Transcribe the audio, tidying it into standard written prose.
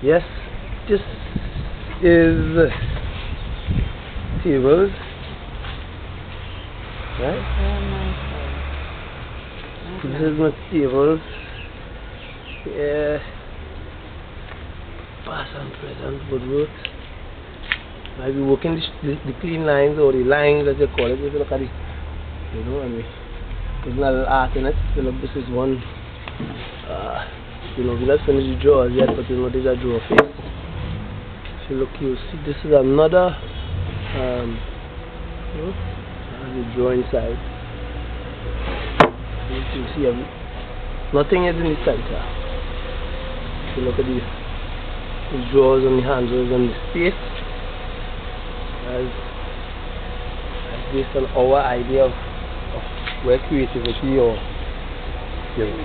Yes, this is tables, right? This is my tables. Yeah, Present Woodwork. I'll be working the clean lines or the lines as you call it. If you look at it, you know, and there's not a little art in it. So look, this is one. You know, we not finished the drawers yet, but you know, there's a drawer face. If you look, you'll see this is another. You know, the drawer inside. You can see nothing is in the center. If you look at the drawers and the handles and the space, as based on our idea of where creativity or you know.